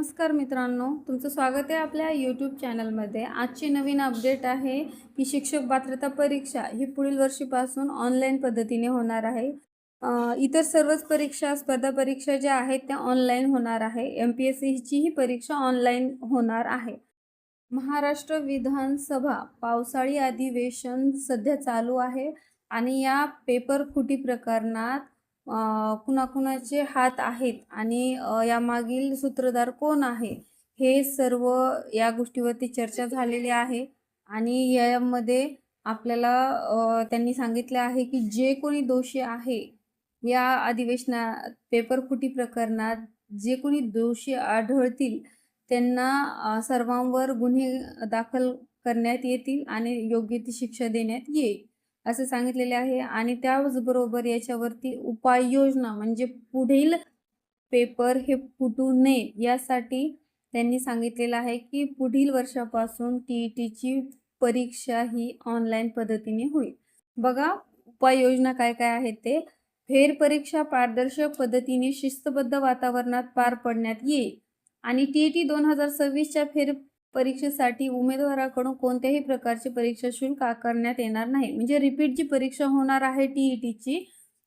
नमस्कार मित्रांनो, तुमचं स्वागत आहे आपल्या यूट्यूब चॅनलमध्ये। आजची नवीन अपडेट आहे की शिक्षक पात्रता परीक्षा ही पुढील वर्षीपासून ऑनलाईन पद्धतीने होणार आहे। इतर सर्वच परीक्षा, स्पर्धा परीक्षा ज्या आहेत त्या ऑनलाईन होणार आहे। MPSCची ही परीक्षा ऑनलाईन होणार आहे। महाराष्ट्र विधानसभा पावसाळी अधिवेशन सध्या चालू आहे आणि या पेपर फुटी प्रकरणात कुणाकुणाचे हात आहेत आणि यामागील सूत्रधार कोण आहे, हे सर्व या गोष्टीवरती चर्चा झालेली आहे। आणि यामध्ये आपल्याला त्यांनी सांगितले आहे की जे कोणी दोषी आहे या अधिवेशनात पेपर फुटी प्रकरणात जे कोणी दोषी आढळतील त्यांना सर्वांवर गुन्हे दाखल करण्यात येतील आणि योग्य ती शिक्षा देण्यात येईल असे सांगितलेले आहे। आणि त्याचबरोबर याच्यावरती उपाययोजना म्हणजे पुढील पेपर हे फुटू नये यासाठी त्यांनी सांगितलेलं आहे की पुढील वर्षापासून TETची परीक्षा ही ऑनलाईन पद्धतीने होईल। बघा उपाययोजना काय काय आहेत ते। फेरपरीक्षा पारदर्शक पद्धतीने शिस्तबद्ध वातावरणात पार पडण्यात येईल आणि TET 2026च्या परीक्षेसाठी उमेदवाराकडून कोणत्याही प्रकारचे परीक्षा शुल्क आकारण्यात येणार नाही। म्हणजे रिपीट जी परीक्षा होणार आहे TETची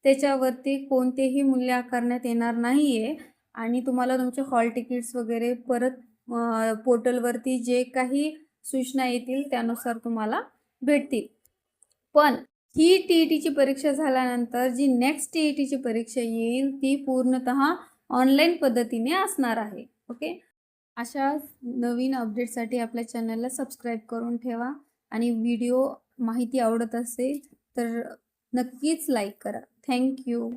त्याच्यावरती कोणतेही मूल्य आकारण्यात येणार नाहीये आणि तुम्हाला तुमचे हॉल तिकीट्स वगैरे परत पोर्टलवरती जे काही सूचना येतील त्यानुसार तुम्हाला भेटतील। पण ही TETची परीक्षा झाल्यानंतर जी नेक्स्ट TETची परीक्षा येईल ती पूर्णतः ऑनलाईन पद्धतीने असणार आहे। ओके, अशा नवीन अपडेटसाठी आपल्या चॅनलला सबस्क्राईब करून ठेवा आणि व्हिडिओ माहिती आवडत असेल तर नक्कीच लाईक करा। थँक्यू।